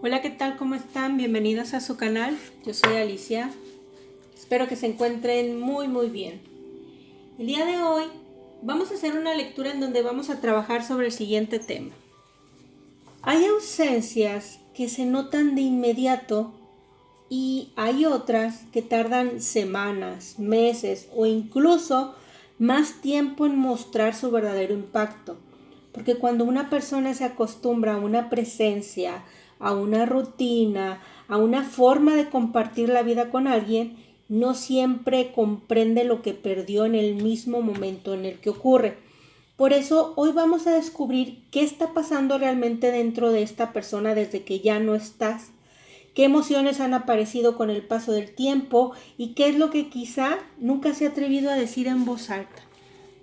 Hola, ¿qué tal? ¿Cómo están? Bienvenidos a su canal. Yo soy Alicia. Espero que se encuentren muy bien. El día de hoy vamos a hacer una lectura en donde vamos a trabajar sobre el siguiente tema. Hay ausencias que se notan de inmediato y hay otras que tardan semanas, meses o incluso más tiempo en mostrar su verdadero impacto. Porque cuando una persona se acostumbra a una presencia, a una rutina, a una forma de compartir la vida con alguien, no siempre comprende lo que perdió en el mismo momento en el que ocurre. Por eso hoy vamos a descubrir qué está pasando realmente dentro de esta persona desde que ya no estás, qué emociones han aparecido con el paso del tiempo y qué es lo que quizá nunca se ha atrevido a decir en voz alta.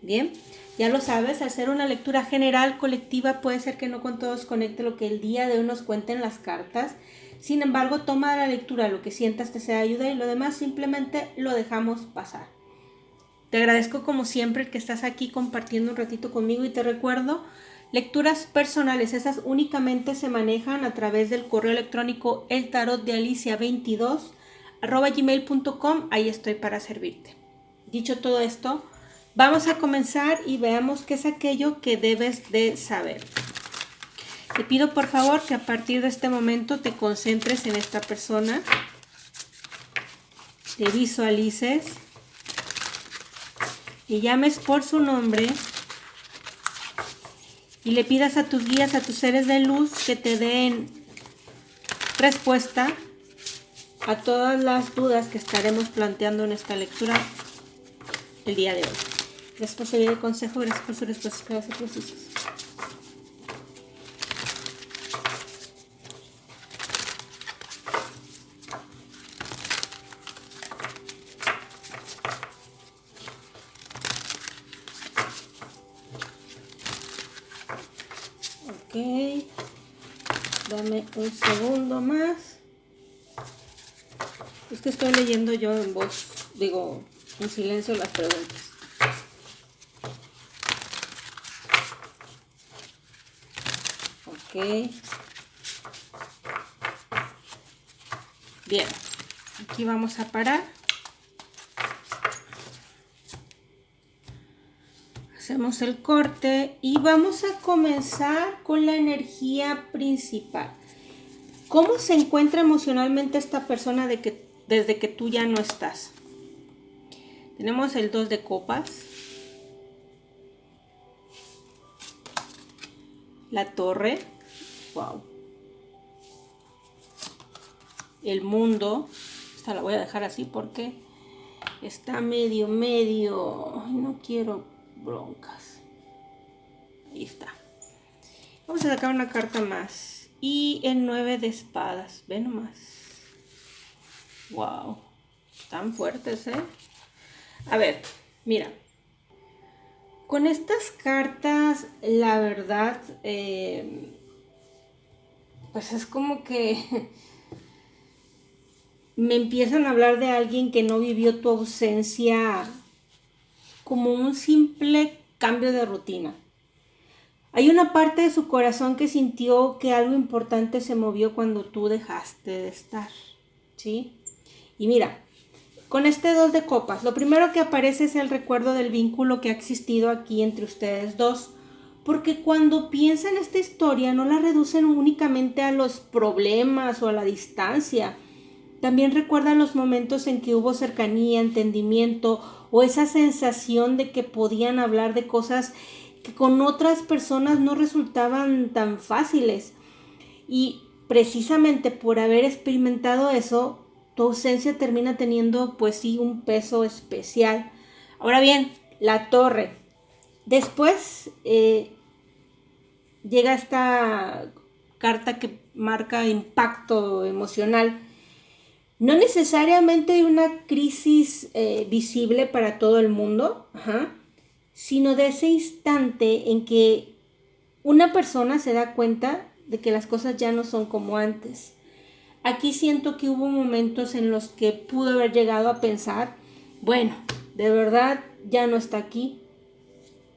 Bien, ya lo sabes, al ser una lectura general colectiva puede ser que no con todos conecte lo que el día de hoy nos cuenten las cartas. Sin embargo, toma la lectura lo que sientas te sea ayuda y lo demás simplemente lo dejamos pasar. Te agradezco como siempre el que estás aquí compartiendo un ratito conmigo y te recuerdo, lecturas personales, esas únicamente se manejan a través del correo electrónico eltarotdealicia22@gmail.com. Ahí estoy para servirte. Dicho todo esto, vamos a comenzar y veamos qué es aquello que debes de saber. Te pido por favor que a partir de este momento te concentres en esta persona, te visualices y llames por su nombre y le pidas a tus guías, a tus seres de luz que te den respuesta a todas las dudas que estaremos planteando en esta lectura el día de hoy. Gracias por seguir el consejo, gracias por sus respuestas claras y precisas. Ok, dame un segundo más. Es que estoy leyendo yo en voz, digo, en silencio las preguntas. Ok. Bien, aquí vamos a parar. Hacemos el corte y vamos a comenzar con la energía principal. ¿Cómo se encuentra emocionalmente esta persona desde que tú ya no estás? Tenemos el 2 de copas, la torre, wow, el mundo. Esta la voy a dejar así porque está medio. Ay, no quiero broncas. Ahí está. Vamos a sacar una carta más. Y el 9 de espadas. Ve nomás. Wow. Están fuertes, ¿eh? A ver, mira. Con estas cartas, la verdad, pues es como que me empiezan a hablar de alguien que no vivió tu ausencia como un simple cambio de rutina. Hay una parte de su corazón que sintió que algo importante se movió cuando tú dejaste de estar, ¿sí? Y mira, con este 2 de copas, lo primero que aparece es el recuerdo del vínculo que ha existido aquí entre ustedes dos, porque cuando piensan esta historia no la reducen únicamente a los problemas o a la distancia. También recuerdan los momentos en que hubo cercanía, entendimiento o esa sensación de que podían hablar de cosas que con otras personas no resultaban tan fáciles. Y precisamente por haber experimentado eso, tu ausencia termina teniendo pues sí un peso especial. Ahora bien, la torre. Después llega esta carta que marca impacto emocional. No necesariamente hay una crisis visible para todo el mundo, sino de ese instante en que una persona se da cuenta de que las cosas ya no son como antes. Aquí siento que hubo momentos en los que pudo haber llegado a pensar, bueno, de verdad ya no está aquí.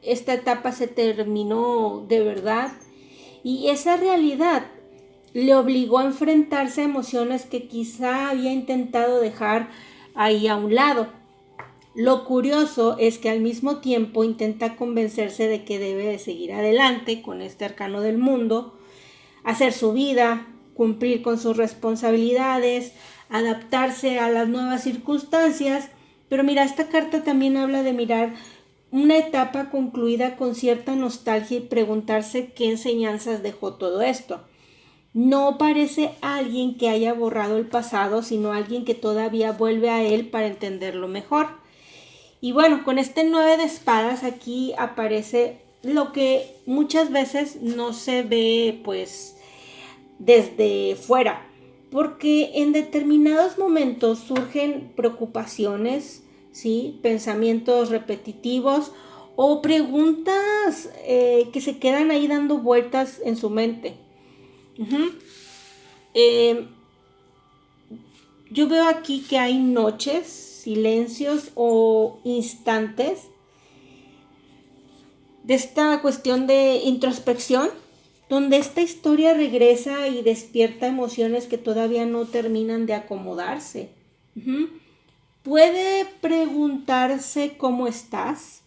Esta etapa se terminó de verdad. Y esa realidad le obligó a enfrentarse a emociones que quizá había intentado dejar ahí a un lado. Lo curioso es que al mismo tiempo intenta convencerse de que debe de seguir adelante con este arcano del mundo, hacer su vida, cumplir con sus responsabilidades, adaptarse a las nuevas circunstancias. Pero mira, esta carta también habla de mirar una etapa concluida con cierta nostalgia y preguntarse qué enseñanzas dejó todo esto. No parece alguien que haya borrado el pasado, sino alguien que todavía vuelve a él para entenderlo mejor. Y bueno, con este 9 de espadas aquí aparece lo que muchas veces no se ve pues desde fuera, porque en determinados momentos surgen preocupaciones, ¿sí? Pensamientos repetitivos o preguntas que se quedan ahí dando vueltas en su mente. Yo veo aquí que hay noches, silencios o instantes de esta cuestión de introspección, donde esta historia regresa y despierta emociones que todavía no terminan de acomodarse. Puede preguntarse cómo estás,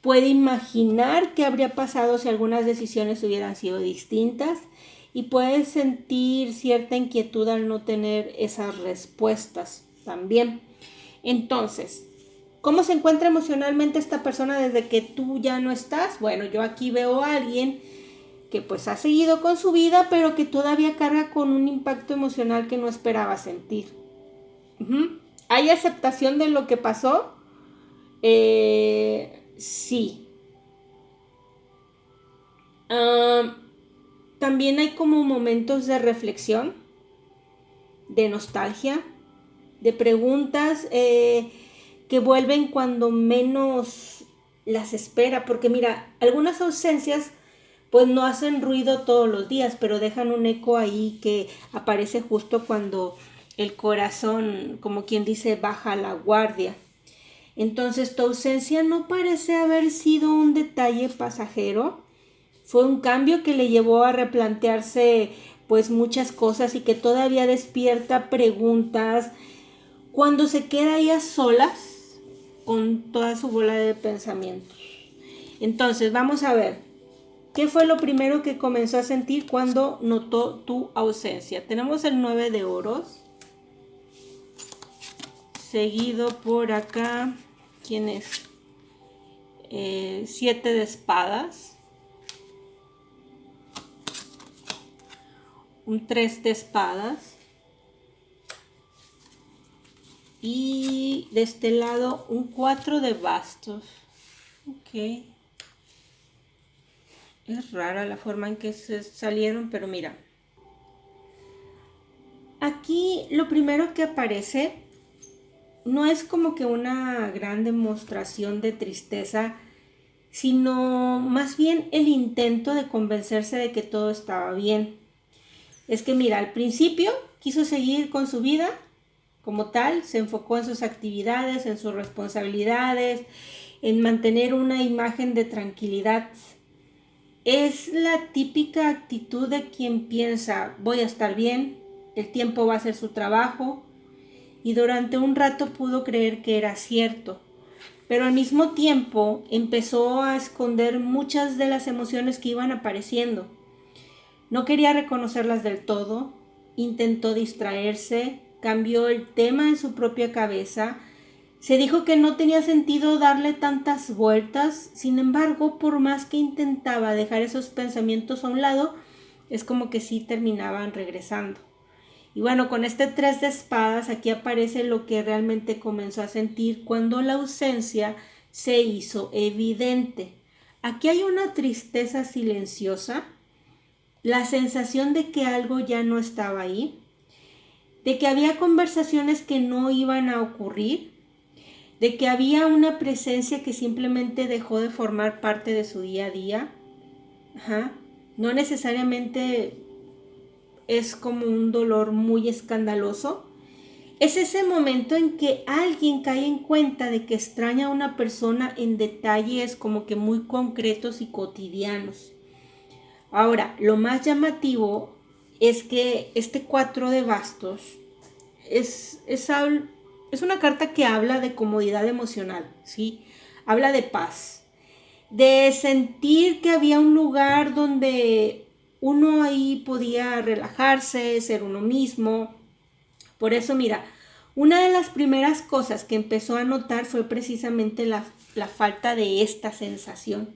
puede imaginar qué habría pasado si algunas decisiones hubieran sido distintas y puede sentir cierta inquietud al no tener esas respuestas también. Entonces, ¿cómo se encuentra emocionalmente esta persona desde que tú ya no estás? Bueno, yo aquí veo a alguien que pues ha seguido con su vida, pero que todavía carga con un impacto emocional que no esperaba sentir. ¿Hay aceptación de lo que pasó? Sí. También hay como momentos de reflexión, de nostalgia, de preguntas que vuelven cuando menos las espera, porque mira, algunas ausencias pues no hacen ruido todos los días, pero dejan un eco ahí que aparece justo cuando el corazón, como quien dice, baja la guardia. Entonces, tu ausencia no parece haber sido un detalle pasajero, fue un cambio que le llevó a replantearse pues muchas cosas y que todavía despierta preguntas cuando se queda ahí a solas con toda su bola de pensamientos. Entonces, vamos a ver, ¿qué fue lo primero que comenzó a sentir cuando notó tu ausencia? Tenemos el 9 de oros, seguido por acá, ¿quién es? 7 de espadas, un 3 de espadas y de este lado un 4 de bastos. Ok. Es rara la forma en que se salieron, pero mira. Aquí lo primero que aparece no es como que una gran demostración de tristeza, sino más bien el intento de convencerse de que todo estaba bien. Es que mira, al principio quiso seguir con su vida como tal, se enfocó en sus actividades, en sus responsabilidades, en mantener una imagen de tranquilidad. Es la típica actitud de quien piensa, voy a estar bien, el tiempo va a hacer su trabajo, y durante un rato pudo creer que era cierto, pero al mismo tiempo empezó a esconder muchas de las emociones que iban apareciendo. No quería reconocerlas del todo, intentó distraerse, cambió el tema en su propia cabeza, se dijo que no tenía sentido darle tantas vueltas. Sin embargo, por más que intentaba dejar esos pensamientos a un lado, es como que sí terminaban regresando. Y bueno, con este 3 de espadas aquí aparece lo que realmente comenzó a sentir cuando la ausencia se hizo evidente. Aquí hay una tristeza silenciosa, la sensación de que algo ya no estaba ahí, de que había conversaciones que no iban a ocurrir, de que había una presencia que simplemente dejó de formar parte de su día a día. No necesariamente es como un dolor muy escandaloso. Es ese momento en que alguien cae en cuenta de que extraña a una persona en detalles como que muy concretos y cotidianos. Ahora, lo más llamativo es que este 4 de bastos es una carta que habla de comodidad emocional, ¿sí? Habla de paz, de sentir que había un lugar donde uno ahí podía relajarse, ser uno mismo. Por eso, mira, una de las primeras cosas que empezó a notar fue precisamente la falta de esta sensación.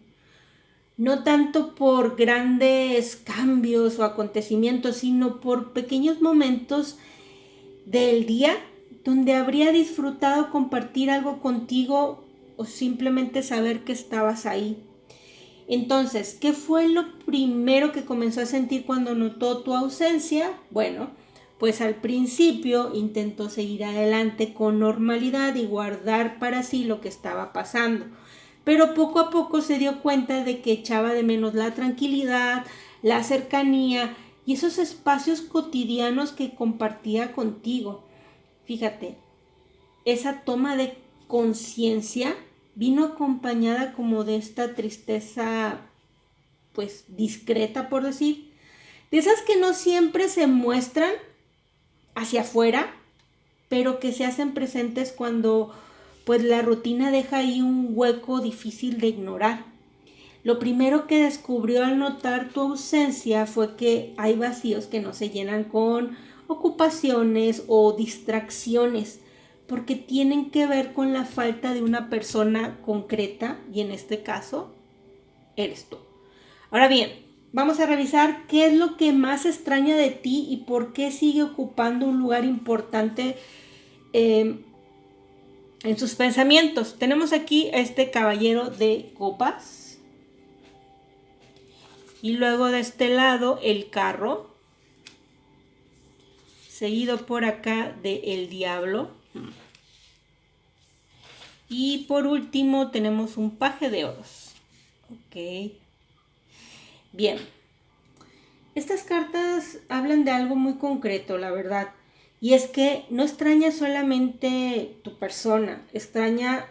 No tanto por grandes cambios o acontecimientos, sino por pequeños momentos del día donde habría disfrutado compartir algo contigo o simplemente saber que estabas ahí. Entonces, ¿qué fue lo primero que comenzó a sentir cuando notó tu ausencia? Bueno, pues al principio intentó seguir adelante con normalidad y guardar para sí lo que estaba pasando. Pero poco a poco se dio cuenta de que echaba de menos la tranquilidad, la cercanía y esos espacios cotidianos que compartía contigo. Fíjate, esa toma de conciencia vino acompañada como de esta tristeza, pues discreta por decir, de esas que no siempre se muestran hacia afuera, pero que se hacen presentes cuando pues la rutina deja ahí un hueco difícil de ignorar. Lo primero que descubrió al notar tu ausencia fue que hay vacíos que no se llenan con ocupaciones o distracciones, porque tienen que ver con la falta de una persona concreta, y en este caso, eres tú. Ahora bien, vamos a revisar qué es lo que más extraña de ti y por qué sigue ocupando un lugar importante en sus pensamientos. Tenemos aquí a este caballero de copas. Y luego de este lado el carro, seguido por acá de el diablo. Y por último tenemos un paje de oros. Ok. Bien. Estas cartas hablan de algo muy concreto, la verdad. Y es que no extraña solamente tu persona, extraña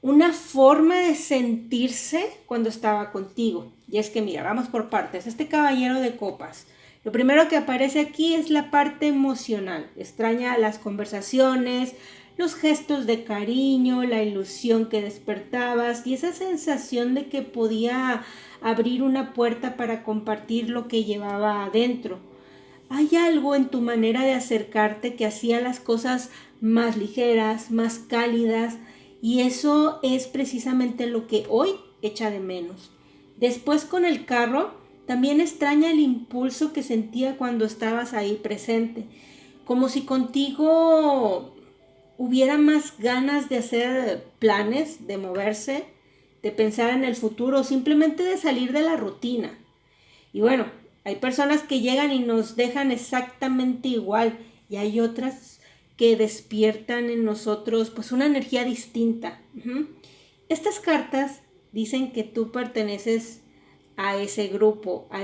una forma de sentirse cuando estaba contigo. Y es que mira, vamos por partes. Este caballero de copas, lo primero que aparece aquí es la parte emocional. Extraña las conversaciones, los gestos de cariño, la ilusión que despertabas y esa sensación de que podía abrir una puerta para compartir lo que llevaba adentro. Hay algo en tu manera de acercarte que hacía las cosas más ligeras, más cálidas, y eso es precisamente lo que hoy echa de menos. Después con el carro, también extraña el impulso que sentía cuando estabas ahí presente, como si contigo hubiera más ganas de hacer planes, de moverse, de pensar en el futuro, simplemente de salir de la rutina. Y bueno, hay personas que llegan y nos dejan exactamente igual, y hay otras que despiertan en nosotros pues una energía distinta. Estas cartas dicen que tú perteneces a ese grupo, a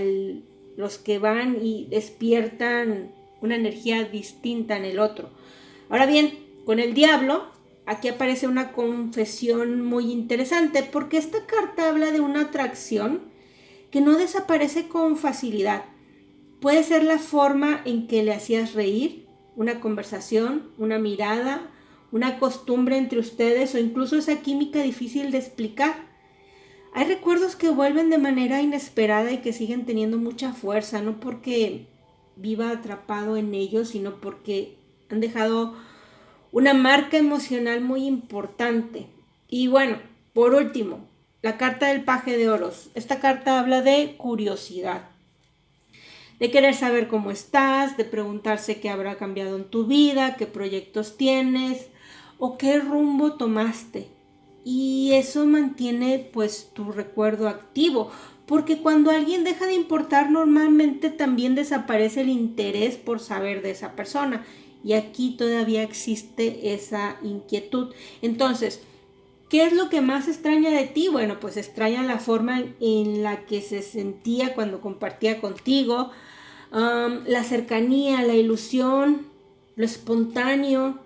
los que van y despiertan una energía distinta en el otro. Ahora bien, con el diablo, aquí aparece una confesión muy interesante, porque esta carta habla de una atracción que no desaparece con facilidad. Puede ser la forma en que le hacías reír, una conversación, una mirada, una costumbre entre ustedes o incluso esa química difícil de explicar. Hay recuerdos que vuelven de manera inesperada y que siguen teniendo mucha fuerza, no porque viva atrapado en ellos, sino porque han dejado una marca emocional muy importante. Y bueno, por último, la carta del paje de oros. Esta carta habla de curiosidad, de querer saber cómo estás, de preguntarse qué habrá cambiado en tu vida, qué proyectos tienes o qué rumbo tomaste. Y eso mantiene pues tu recuerdo activo, porque cuando alguien deja de importar normalmente también desaparece el interés por saber de esa persona. Y aquí todavía existe esa inquietud. Entonces, ¿qué es lo que más extraña de ti? Bueno, pues extraña la forma en la que se sentía cuando compartía contigo, la cercanía, la ilusión, lo espontáneo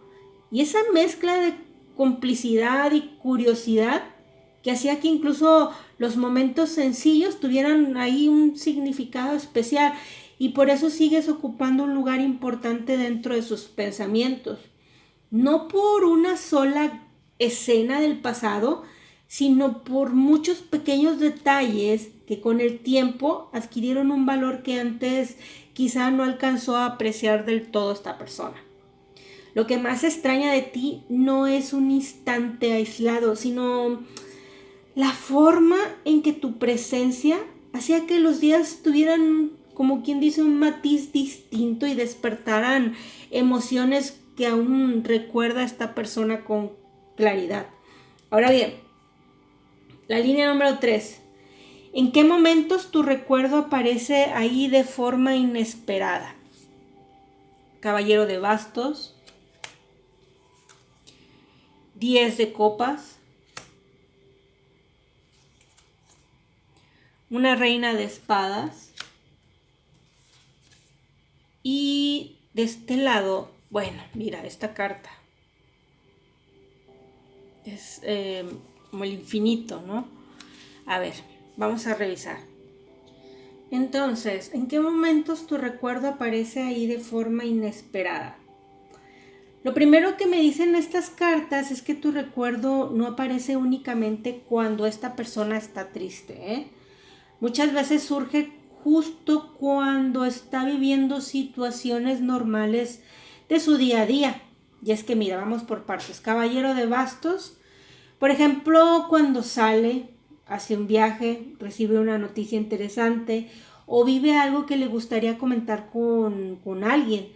y esa mezcla de complicidad y curiosidad que hacía que incluso los momentos sencillos tuvieran ahí un significado especial. y por eso sigues ocupando un lugar importante dentro de sus pensamientos. No por una sola escena del pasado, sino por muchos pequeños detalles que con el tiempo adquirieron un valor que antes quizá no alcanzó a apreciar del todo esta persona. Lo que más extraña de ti no es un instante aislado, sino la forma en que tu presencia hacía que los días tuvieran, como quien dice, un matiz distinto y despertaran emociones que aún recuerda a esta persona con claridad. Ahora bien, la línea número 3. ¿En qué momentos tu recuerdo aparece ahí de forma inesperada? Caballero de bastos, 10 de copas, una reina de espadas y de este lado, bueno, mira esta carta. Es como el infinito, ¿no? A ver, vamos a revisar. Entonces, ¿en qué momentos tu recuerdo aparece ahí de forma inesperada? Lo primero que me dicen estas cartas es que tu recuerdo no aparece únicamente cuando esta persona está triste, ¿eh? Muchas veces surge justo cuando está viviendo situaciones normales de su día a día. Y es que mira, vamos por partes. Caballero de bastos, por ejemplo, cuando sale, hace un viaje, recibe una noticia interesante o vive algo que le gustaría comentar con alguien.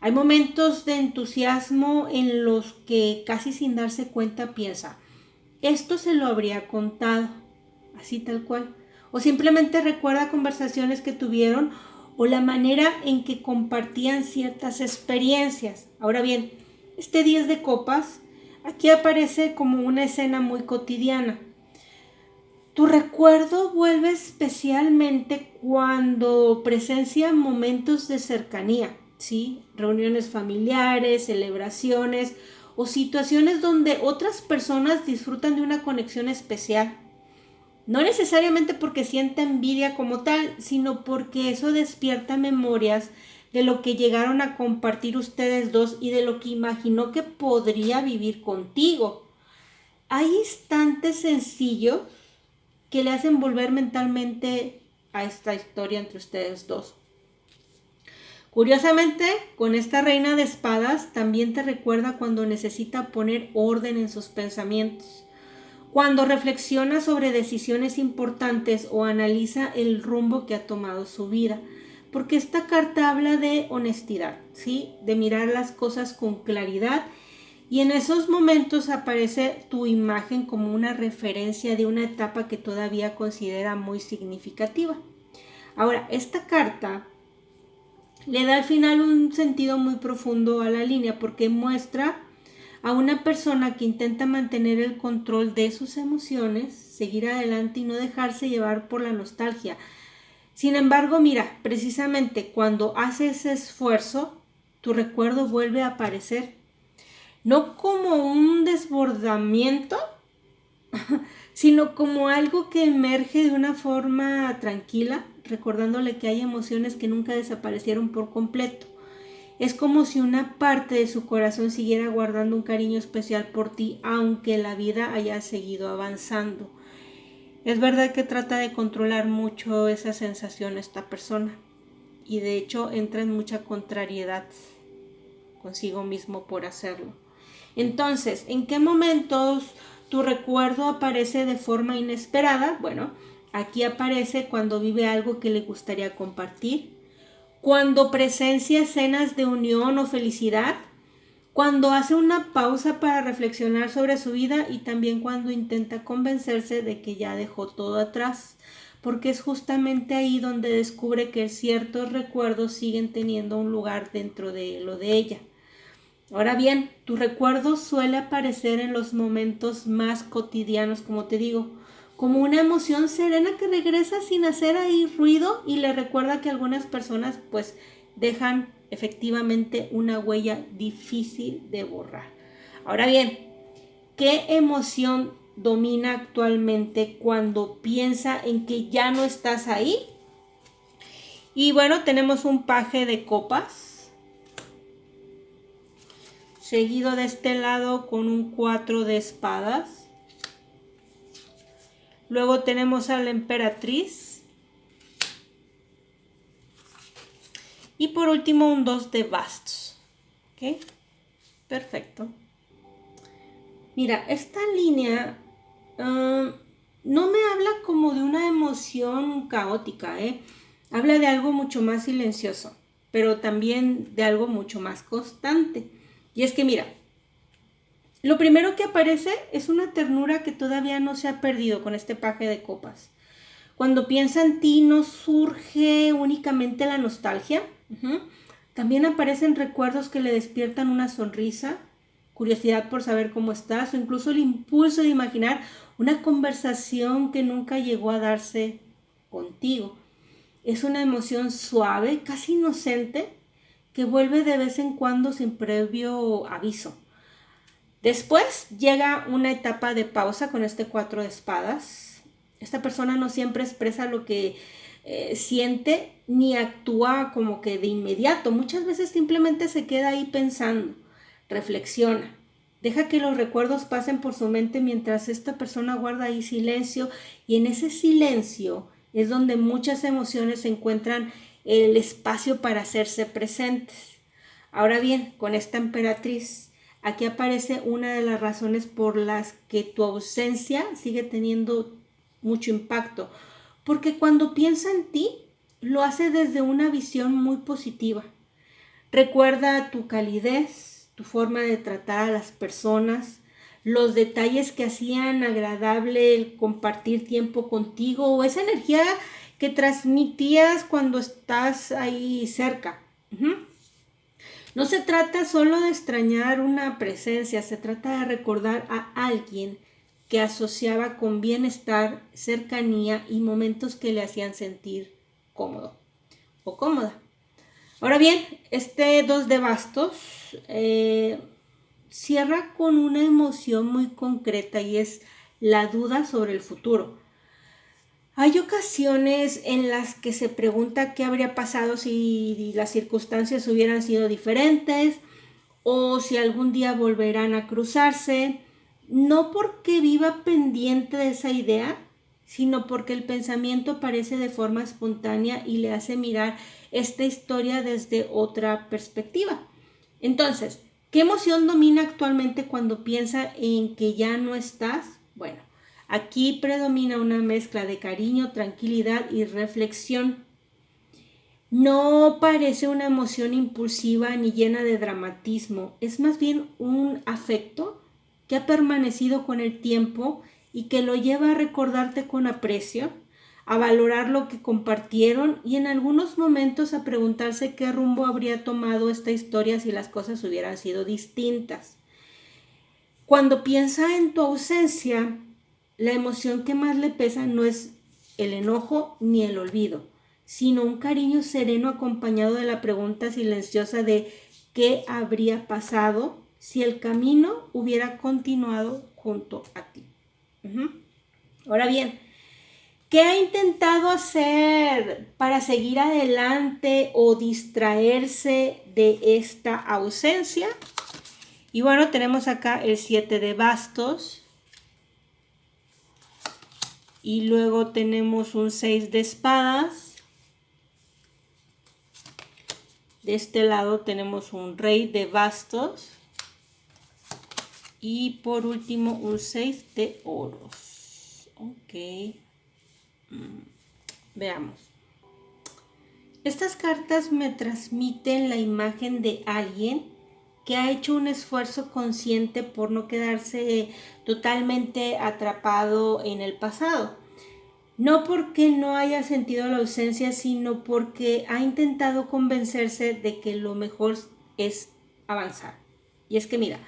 Hay momentos de entusiasmo en los que casi sin darse cuenta piensa, esto se lo habría contado, así tal cual. O simplemente recuerda conversaciones que tuvieron o la manera en que compartían ciertas experiencias. Ahora bien, este 10 de copas aquí aparece como una escena muy cotidiana. Tu recuerdo vuelve especialmente cuando presencia momentos de cercanía, ¿sí? Reuniones familiares, celebraciones o situaciones donde otras personas disfrutan de una conexión especial. No necesariamente porque sienta envidia como tal, sino porque eso despierta memorias de lo que llegaron a compartir ustedes dos y de lo que imaginó que podría vivir contigo. Hay instantes sencillos que le hacen volver mentalmente a esta historia entre ustedes dos. Curiosamente, con esta reina de espadas también te recuerda cuando necesita poner orden en sus pensamientos, cuando reflexiona sobre decisiones importantes o analiza el rumbo que ha tomado su vida, porque esta carta habla de honestidad, ¿sí? De mirar las cosas con claridad. Y en esos momentos aparece tu imagen como una referencia de una etapa que todavía considera muy significativa. Ahora, esta carta le da al final un sentido muy profundo a la línea porque muestra a una persona que intenta mantener el control de sus emociones, seguir adelante y no dejarse llevar por la nostalgia. Sin embargo, mira, precisamente cuando hace ese esfuerzo, tu recuerdo vuelve a aparecer. No como un desbordamiento, sino como algo que emerge de una forma tranquila, recordándole que hay emociones que nunca desaparecieron por completo. Es como si una parte de su corazón siguiera guardando un cariño especial por ti, aunque la vida haya seguido avanzando. Es verdad que trata de controlar mucho esa sensación esta persona, y de hecho entra en mucha contrariedad consigo mismo por hacerlo. Entonces, ¿en qué momentos tu recuerdo aparece de forma inesperada? Bueno, aquí aparece cuando vive algo que le gustaría compartir, cuando presencia escenas de unión o felicidad, cuando hace una pausa para reflexionar sobre su vida y también cuando intenta convencerse de que ya dejó todo atrás, porque es justamente ahí donde descubre que ciertos recuerdos siguen teniendo un lugar dentro de lo de ella. Ahora bien, tu recuerdo suele aparecer en los momentos más cotidianos, como te digo, como una emoción serena que regresa sin hacer ahí ruido y le recuerda que algunas personas pues dejan efectivamente una huella difícil de borrar. Ahora bien, ¿qué emoción domina actualmente cuando piensa en que ya no estás ahí? Y bueno, tenemos un paje de copas, seguido de este lado con un 4 de espadas. Luego tenemos a la emperatriz. Y por último un 2 de bastos. ¿Ok? Perfecto. Mira, esta línea no me habla como de una emoción caótica, ¿eh? Habla de algo mucho más silencioso, pero también de algo mucho más constante. Y es que mira, lo primero que aparece es una ternura que todavía no se ha perdido con este paje de copas. Cuando piensa en ti no surge únicamente la nostalgia. También aparecen recuerdos que le despiertan una sonrisa, curiosidad por saber cómo estás o incluso el impulso de imaginar una conversación que nunca llegó a darse contigo. Es una emoción suave, casi inocente, que vuelve de vez en cuando sin previo aviso. Después llega una etapa de pausa con este 4 de espadas. Esta persona no siempre expresa lo que siente ni actúa como que de inmediato. Muchas veces simplemente se queda ahí pensando, reflexiona, deja que los recuerdos pasen por su mente mientras esta persona guarda ahí silencio, y en ese silencio es donde muchas emociones encuentran el espacio para hacerse presentes. Ahora bien, con esta emperatriz, aquí aparece una de las razones por las que tu ausencia sigue teniendo mucho impacto. Porque cuando piensa en ti, lo hace desde una visión muy positiva. Recuerda tu calidez, tu forma de tratar a las personas, los detalles que hacían agradable el compartir tiempo contigo, o esa energía que transmitías cuando estás ahí cerca. No se trata solo de extrañar una presencia, se trata de recordar a alguien que asociaba con bienestar, cercanía y momentos que le hacían sentir cómodo o cómoda. Ahora bien, este 2 de bastos cierra con una emoción muy concreta y es la duda sobre el futuro. Hay ocasiones en las que se pregunta qué habría pasado si las circunstancias hubieran sido diferentes o si algún día volverán a cruzarse, no porque viva pendiente de esa idea, sino porque el pensamiento aparece de forma espontánea y le hace mirar esta historia desde otra perspectiva. Entonces, ¿qué emoción domina actualmente cuando piensa en que ya no estás? Bueno, aquí predomina una mezcla de cariño, tranquilidad y reflexión. No parece una emoción impulsiva ni llena de dramatismo, es más bien un afecto que ha permanecido con el tiempo y que lo lleva a recordarte con aprecio, a valorar lo que compartieron y en algunos momentos a preguntarse qué rumbo habría tomado esta historia si las cosas hubieran sido distintas. Cuando piensa en tu ausencia, la emoción que más le pesa no es el enojo ni el olvido, sino un cariño sereno acompañado de la pregunta silenciosa de qué habría pasado si el camino hubiera continuado junto a ti. Ahora bien, ¿qué ha intentado hacer para seguir adelante o distraerse de esta ausencia? Y bueno, tenemos acá el 7 de bastos. Y luego tenemos un 6 de espadas. De este lado tenemos un rey de bastos. Y por último un 6 de oros. Ok. Veamos. Estas cartas me transmiten la imagen de alguien que ha hecho un esfuerzo consciente por no quedarse totalmente atrapado en el pasado. No porque no haya sentido la ausencia, sino porque ha intentado convencerse de que lo mejor es avanzar. Y es que mira,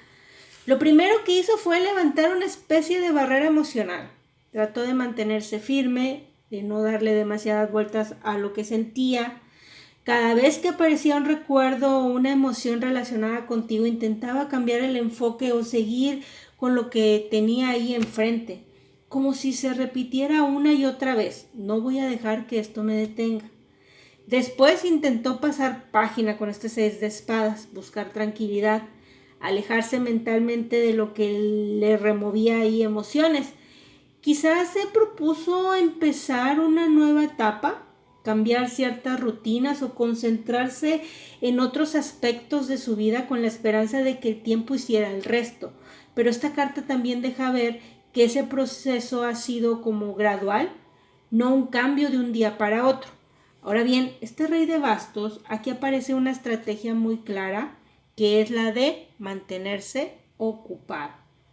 lo primero que hizo fue levantar una especie de barrera emocional. Trató de mantenerse firme, de no darle demasiadas vueltas a lo que sentía. Cada vez que aparecía un recuerdo o una emoción relacionada contigo, intentaba cambiar el enfoque o seguir con lo que tenía ahí enfrente, como si se repitiera una y otra vez: no voy a dejar que esto me detenga. Después intentó pasar página con este 6 de espadas, buscar tranquilidad, alejarse mentalmente de lo que le removía ahí emociones. Quizás se propuso empezar una nueva etapa, cambiar ciertas rutinas o concentrarse en otros aspectos de su vida con la esperanza de que el tiempo hiciera el resto. Pero esta carta también deja ver que ese proceso ha sido como gradual, no un cambio de un día para otro. Ahora bien, este rey de bastos, aquí aparece una estrategia muy clara, que es la de mantenerse ocupado,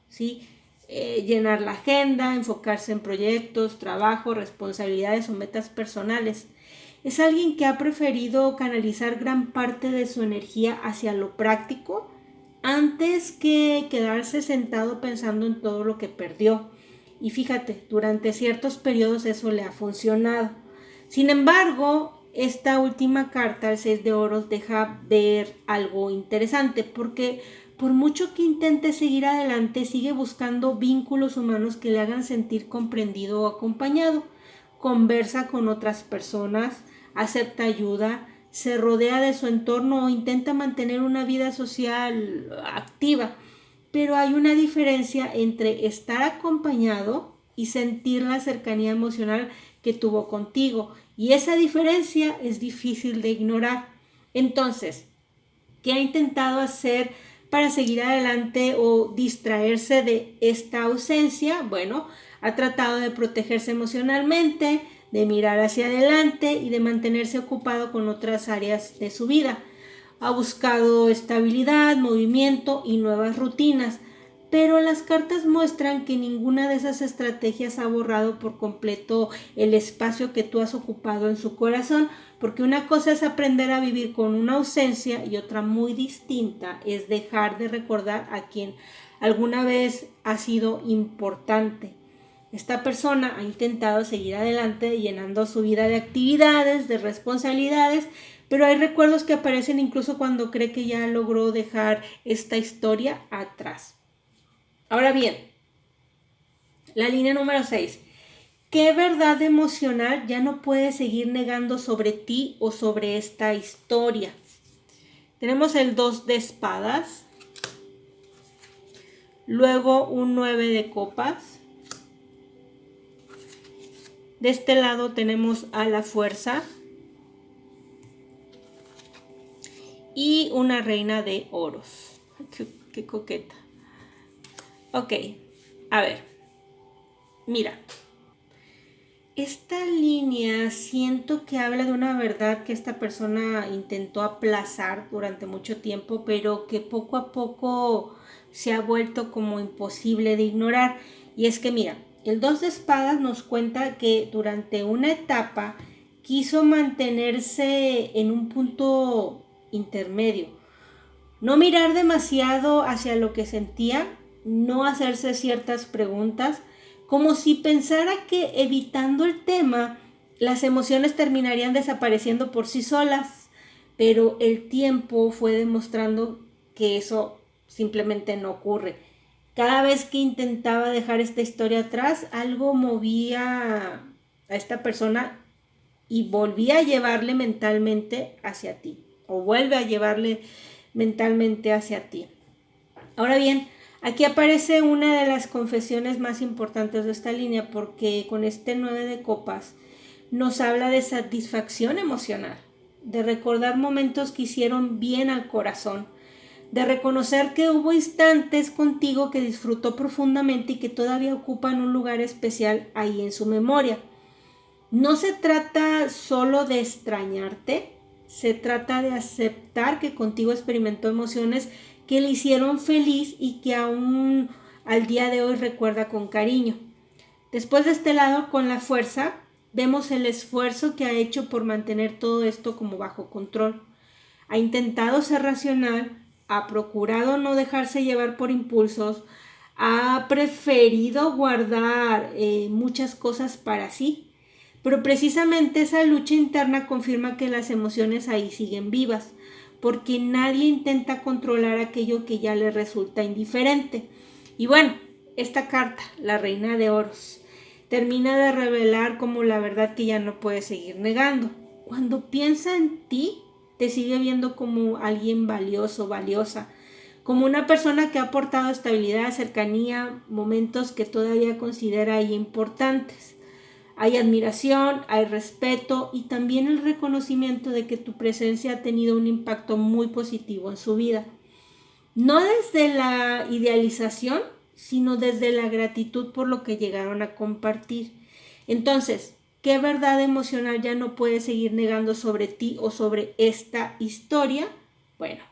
¿sí? Llenar la agenda, enfocarse en proyectos, trabajo, responsabilidades o metas personales. Es alguien que ha preferido canalizar gran parte de su energía hacia lo práctico antes que quedarse sentado pensando en todo lo que perdió. Y fíjate, durante ciertos periodos eso le ha funcionado. Sin embargo, esta última carta, el 6 de oros, deja ver algo interesante porque por mucho que intente seguir adelante, sigue buscando vínculos humanos que le hagan sentir comprendido o acompañado. Conversa con otras personas, acepta ayuda, se rodea de su entorno o intenta mantener una vida social activa. Pero hay una diferencia entre estar acompañado y sentir la cercanía emocional que tuvo contigo. Y esa diferencia es difícil de ignorar. Entonces, ¿qué ha intentado hacer para seguir adelante o distraerse de esta ausencia? Bueno, ha tratado de protegerse emocionalmente, de mirar hacia adelante y de mantenerse ocupado con otras áreas de su vida. Ha buscado estabilidad, movimiento y nuevas rutinas, pero las cartas muestran que ninguna de esas estrategias ha borrado por completo el espacio que tú has ocupado en su corazón, porque una cosa es aprender a vivir con una ausencia y otra muy distinta es dejar de recordar a quien alguna vez ha sido importante. Esta persona ha intentado seguir adelante llenando su vida de actividades, de responsabilidades, pero hay recuerdos que aparecen incluso cuando cree que ya logró dejar esta historia atrás. Ahora bien, la línea número 6. ¿Qué verdad emocional ya no puedes seguir negando sobre ti o sobre esta historia? Tenemos el 2 de espadas, luego un 9 de copas. De este lado tenemos a la fuerza y una reina de oros. Qué coqueta. Ok, a ver, mira. Esta línea siento que habla de una verdad que esta persona intentó aplazar durante mucho tiempo, pero que poco a poco se ha vuelto como imposible de ignorar. Y es que mira, el 2 de espadas nos cuenta que durante una etapa quiso mantenerse en un punto intermedio. No mirar demasiado hacia lo que sentía, no hacerse ciertas preguntas, como si pensara que evitando el tema, las emociones terminarían desapareciendo por sí solas, pero el tiempo fue demostrando que eso simplemente no ocurre. Cada vez que intentaba dejar esta historia atrás, algo movía a esta persona y volvía a llevarle mentalmente hacia ti, o vuelve a llevarle mentalmente hacia ti. Ahora bien, aquí aparece una de las confesiones más importantes de esta línea, porque con este 9 de copas nos habla de satisfacción emocional, de recordar momentos que hicieron bien al corazón, de reconocer que hubo instantes contigo que disfrutó profundamente y que todavía ocupan un lugar especial ahí en su memoria. No se trata solo de extrañarte, se trata de aceptar que contigo experimentó emociones que le hicieron feliz y que aún al día de hoy recuerda con cariño. Después de este lado, con la fuerza, vemos el esfuerzo que ha hecho por mantener todo esto como bajo control. Ha intentado ser racional, ha procurado no dejarse llevar por impulsos, ha preferido guardar muchas cosas para sí. Pero precisamente esa lucha interna confirma que las emociones ahí siguen vivas, porque nadie intenta controlar aquello que ya le resulta indiferente. Y bueno, esta carta, la Reina de Oros, termina de revelar como la verdad que ya no puede seguir negando. cuando piensa en ti, te sigue viendo como alguien valioso, valiosa, como una persona que ha aportado estabilidad, cercanía, momentos que todavía considera importantes. Hay admiración, hay respeto y también el reconocimiento de que tu presencia ha tenido un impacto muy positivo en su vida. No desde la idealización, sino desde la gratitud por lo que llegaron a compartir. Entonces, ¿qué verdad emocional ya no puedes seguir negando sobre ti o sobre esta historia? Bueno,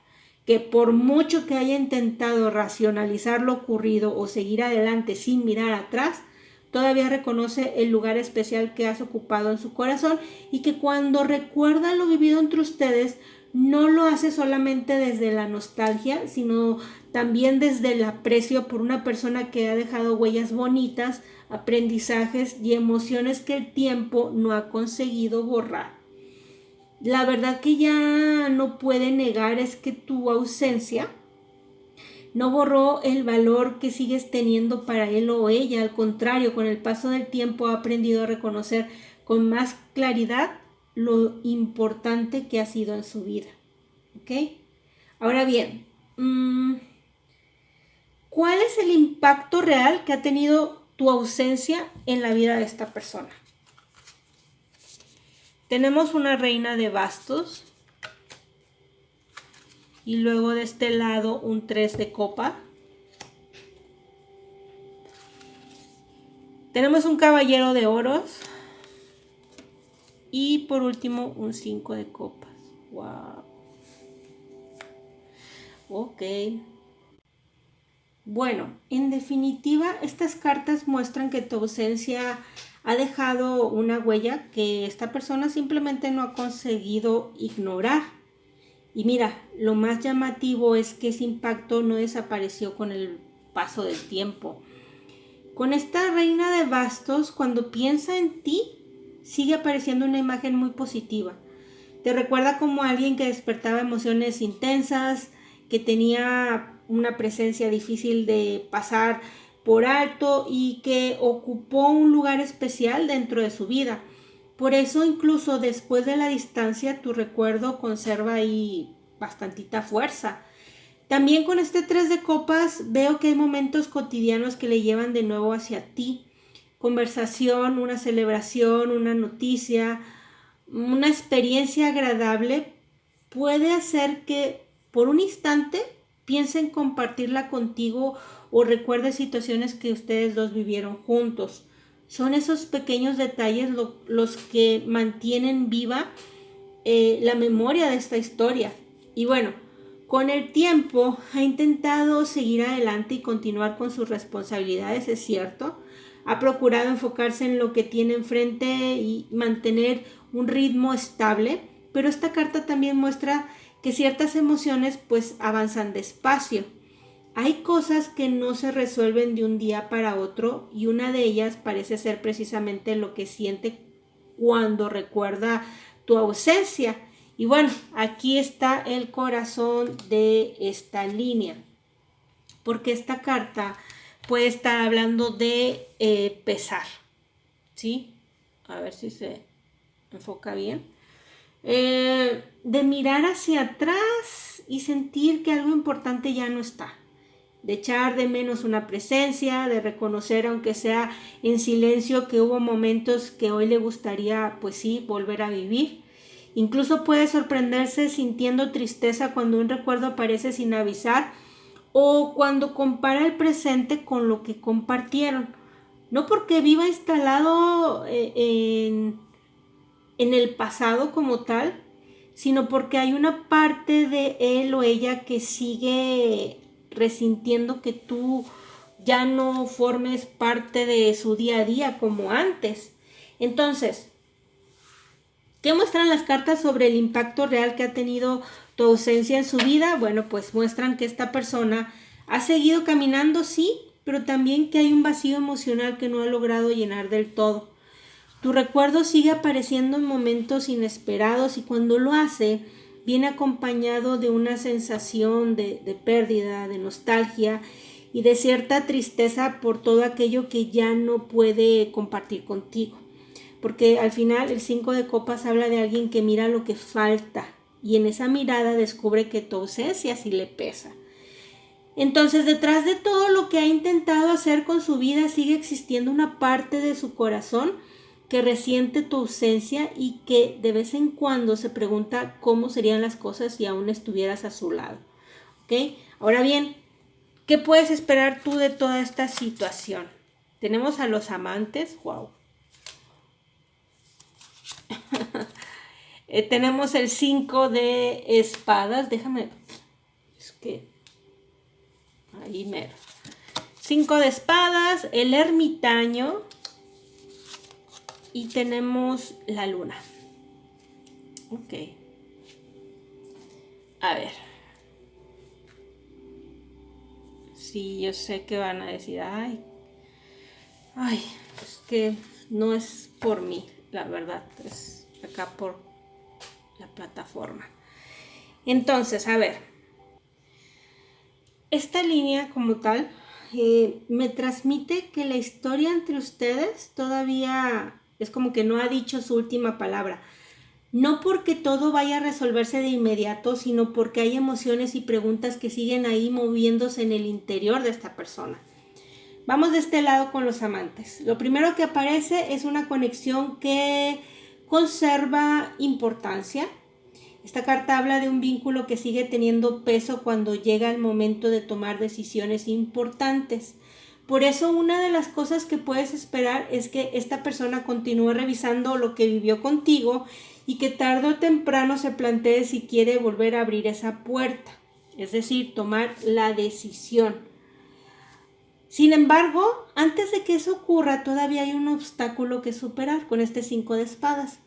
que por mucho que haya intentado racionalizar lo ocurrido o seguir adelante sin mirar atrás, todavía reconoce el lugar especial que has ocupado en su corazón y que cuando recuerda lo vivido entre ustedes, no lo hace solamente desde la nostalgia, sino también desde el aprecio por una persona que ha dejado huellas bonitas, aprendizajes y emociones que el tiempo no ha conseguido borrar. La verdad que ya no puede negar es que tu ausencia no borró el valor que sigues teniendo para él o ella. Al contrario, con el paso del tiempo ha aprendido a reconocer con más claridad lo importante que ha sido en su vida. ¿Ok? Ahora bien, ¿cuál es el impacto real que ha tenido tu ausencia en la vida de esta persona? Tenemos una reina de bastos y luego de este lado un 3 de copa. Tenemos un caballero de oros y por último un 5 de copas. Wow. Ok. Bueno, en definitiva, estas cartas muestran que tu ausencia ha dejado una huella que esta persona simplemente no ha conseguido ignorar. Y mira, lo más llamativo es que ese impacto no desapareció con el paso del tiempo. Con esta reina de bastos, cuando piensa en ti, sigue apareciendo una imagen muy positiva. Te recuerda como alguien que despertaba emociones intensas, que tenía una presencia difícil de pasar por alto y que ocupó un lugar especial dentro de su vida. Por eso incluso después de la distancia tu recuerdo conserva ahí bastantita fuerza. También con este 3 de copas veo que hay momentos cotidianos que le llevan de nuevo hacia ti. Conversación, una celebración, una noticia, una experiencia agradable puede hacer que por un instante piense en compartirla contigo o recuerde situaciones que ustedes dos vivieron juntos. Son esos pequeños detalles los que mantienen viva la memoria de esta historia. Y bueno, con el tiempo ha intentado seguir adelante y continuar con sus responsabilidades, es cierto. Ha procurado enfocarse en lo que tiene enfrente y mantener un ritmo estable, pero esta carta también muestra que ciertas emociones pues avanzan despacio. Hay cosas que no se resuelven de un día para otro y una de ellas parece ser precisamente lo que siente cuando recuerda tu ausencia. Y bueno, aquí está el corazón de esta línea, porque esta carta puede estar hablando de pesar, ¿sí? A ver si se enfoca bien. De mirar hacia atrás y sentir que algo importante ya no está. De echar de menos una presencia, de reconocer, aunque sea en silencio, que hubo momentos que hoy le gustaría, pues sí, volver a vivir. Incluso puede sorprenderse sintiendo tristeza cuando un recuerdo aparece sin avisar o cuando compara el presente con lo que compartieron. No porque viva instalado en el pasado como tal, sino porque hay una parte de él o ella que sigue resintiendo que tú ya no formes parte de su día a día como antes. Entonces, ¿qué muestran las cartas sobre el impacto real que ha tenido tu ausencia en su vida? Bueno, pues muestran que esta persona ha seguido caminando, sí, pero también que hay un vacío emocional que no ha logrado llenar del todo. Tu recuerdo sigue apareciendo en momentos inesperados y cuando lo hace, viene acompañado de una sensación de pérdida, de nostalgia y de cierta tristeza por todo aquello que ya no puede compartir contigo. porque al final el 5 de copas habla de alguien que mira lo que falta y en esa mirada descubre que tu ausencia sí le pesa. Entonces, detrás de todo lo que ha intentado hacer con su vida sigue existiendo una parte de su corazón que resiente tu ausencia y que de vez en cuando se pregunta cómo serían las cosas si aún estuvieras a su lado. ¿Ok? Ahora bien, ¿qué puedes esperar tú de toda esta situación? Tenemos a los amantes, wow. Tenemos el 5 de espadas, déjame, es que ahí mero. 5 de espadas, el ermitaño y tenemos la luna. Ok. A ver. Sí, yo sé que van a decir, ay, es que no es por mí, la verdad, es acá por la plataforma. Entonces, a ver, esta línea como tal me transmite que la historia entre ustedes todavía es como que no ha dicho su última palabra. No porque todo vaya a resolverse de inmediato, sino porque hay emociones y preguntas que siguen ahí moviéndose en el interior de esta persona. Vamos de este lado con los amantes. Lo primero que aparece es una conexión que conserva importancia. Esta carta habla de un vínculo que sigue teniendo peso cuando llega el momento de tomar decisiones importantes. Por eso una de las cosas que puedes esperar es que esta persona continúe revisando lo que vivió contigo y que tarde o temprano se plantee si quiere volver a abrir esa puerta, es decir, tomar la decisión. Sin embargo, antes de que eso ocurra, todavía hay un obstáculo que superar con este 5 de espadas.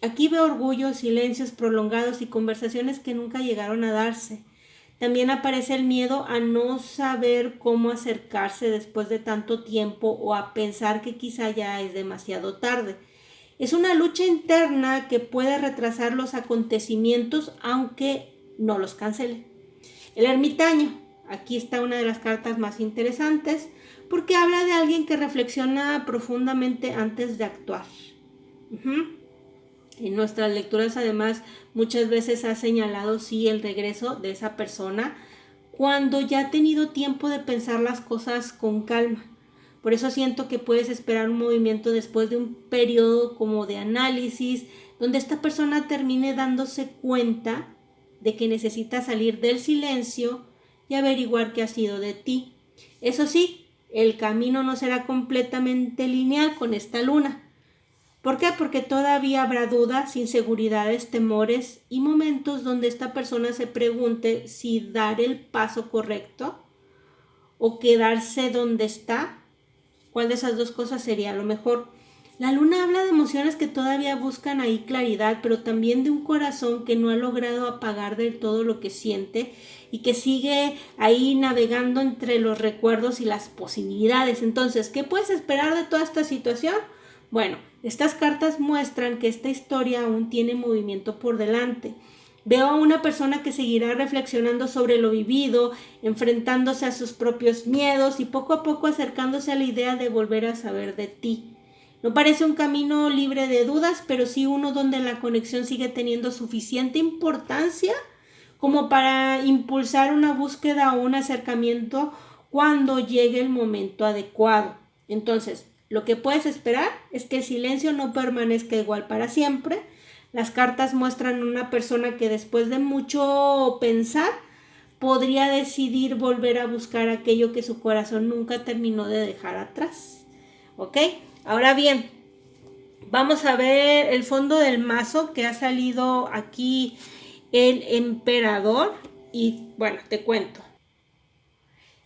Aquí veo orgullo, silencios prolongados y conversaciones que nunca llegaron a darse. También aparece el miedo a no saber cómo acercarse después de tanto tiempo o a pensar que quizá ya es demasiado tarde. Es una lucha interna que puede retrasar los acontecimientos aunque no los cancele. El ermitaño. Aquí está una de las cartas más interesantes porque habla de alguien que reflexiona profundamente antes de actuar. En nuestras lecturas además muchas veces ha señalado sí el regreso de esa persona cuando ya ha tenido tiempo de pensar las cosas con calma. Por eso siento que puedes esperar un movimiento después de un periodo como de análisis, donde esta persona termine dándose cuenta de que necesita salir del silencio y averiguar qué ha sido de ti. Eso sí, el camino no será completamente lineal con esta luna. ¿Por qué? Porque todavía habrá dudas, inseguridades, temores y momentos donde esta persona se pregunte si dar el paso correcto o quedarse donde está. ¿Cuál de esas dos cosas sería lo mejor? La luna habla de emociones que todavía buscan ahí claridad, pero también de un corazón que no ha logrado apagar del todo lo que siente y que sigue ahí navegando entre los recuerdos y las posibilidades. Entonces, ¿qué puedes esperar de toda esta situación? Bueno, estas cartas muestran que esta historia aún tiene movimiento por delante. Veo a una persona que seguirá reflexionando sobre lo vivido, enfrentándose a sus propios miedos y poco a poco acercándose a la idea de volver a saber de ti. No parece un camino libre de dudas, pero sí uno donde la conexión sigue teniendo suficiente importancia como para impulsar una búsqueda o un acercamiento cuando llegue el momento adecuado. Entonces, lo que puedes esperar es que el silencio no permanezca igual para siempre. Las cartas muestran una persona que después de mucho pensar podría decidir volver a buscar aquello que su corazón nunca terminó de dejar atrás. ¿Ok? Ahora bien, vamos a ver el fondo del mazo que ha salido aquí el emperador y bueno, te cuento.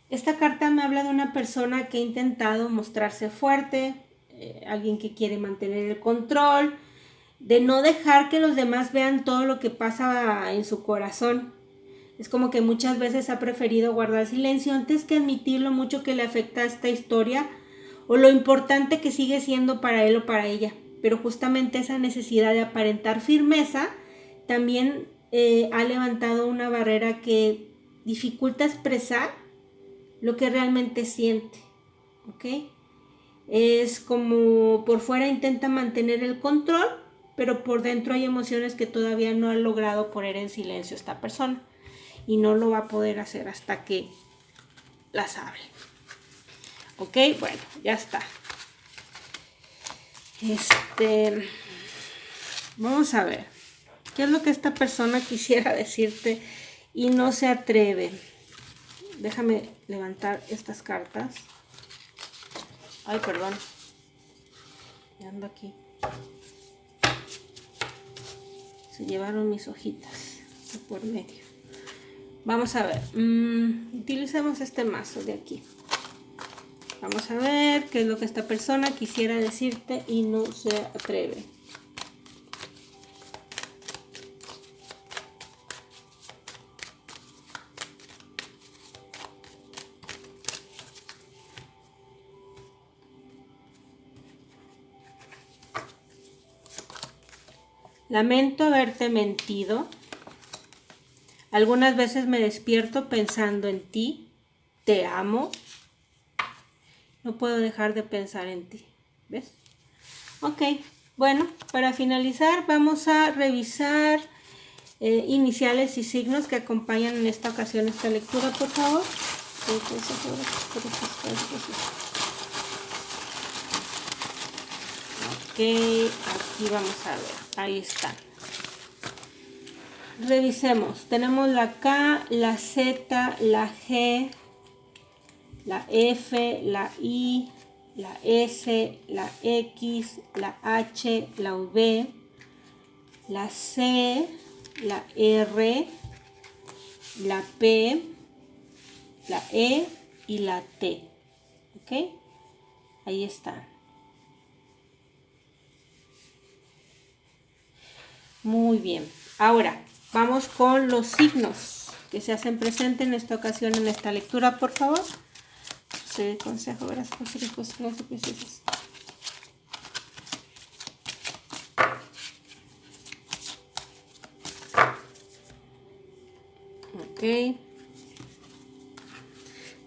Esta carta me habla de una persona que ha intentado mostrarse fuerte, alguien que quiere mantener el control, de no dejar que los demás vean todo lo que pasa en su corazón. Es como que muchas veces ha preferido guardar silencio antes que admitir lo mucho que le afecta a esta historia o lo importante que sigue siendo para él o para ella. Pero justamente esa necesidad de aparentar firmeza también ha levantado una barrera que dificulta expresar lo que realmente siente. ¿Ok? Es como por fuera intenta mantener el control, pero por dentro hay emociones que todavía no ha logrado poner en silencio esta persona. Y no lo va a poder hacer hasta que las hable. Ok, bueno, ya está. Vamos a ver. ¿Qué es lo que esta persona quisiera decirte y no se atreve? Déjame levantar estas cartas. Ay, perdón. Ya ando aquí. Se llevaron mis hojitas por medio. Vamos a ver. Utilicemos este mazo de aquí. Vamos a ver qué es lo que esta persona quisiera decirte y no se atreve. Lamento haberte mentido. Algunas veces me despierto pensando en ti. Te amo. No puedo dejar de pensar en ti. ¿Ves? Ok. Bueno, para finalizar vamos a revisar iniciales y signos que acompañan en esta ocasión esta lectura, por favor. Ok, aquí vamos a ver. Ahí está. Revisemos. Tenemos la K, la Z, la G, la F, la I, la S, la X, la H, la V, la C, la R, la P, la E y la T. ¿Ok? Ahí está. Muy bien. Ahora vamos con los signos que se hacen presentes en esta ocasión en esta lectura, por favor. Sucede consejo, verás, consejos precisos. Ok.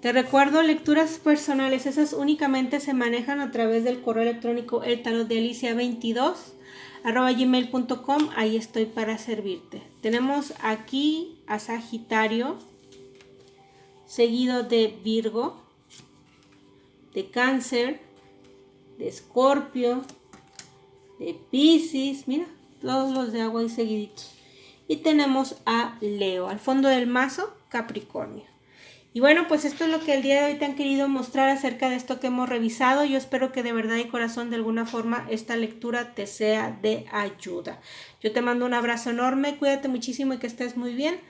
Te recuerdo, lecturas personales, esas únicamente se manejan a través del correo electrónico eltarotdealicia22@gmail.com. Ahí estoy para servirte. Tenemos aquí a Sagitario, seguido de Virgo, de Cáncer, de Escorpio, de Piscis, mira, todos los de agua ahí seguiditos. Y tenemos a Leo, al fondo del mazo, Capricornio. Y bueno, pues esto es lo que el día de hoy te han querido mostrar acerca de esto que hemos revisado. Yo espero que de verdad y corazón de alguna forma esta lectura te sea de ayuda. Yo te mando un abrazo enorme, cuídate muchísimo y que estés muy bien.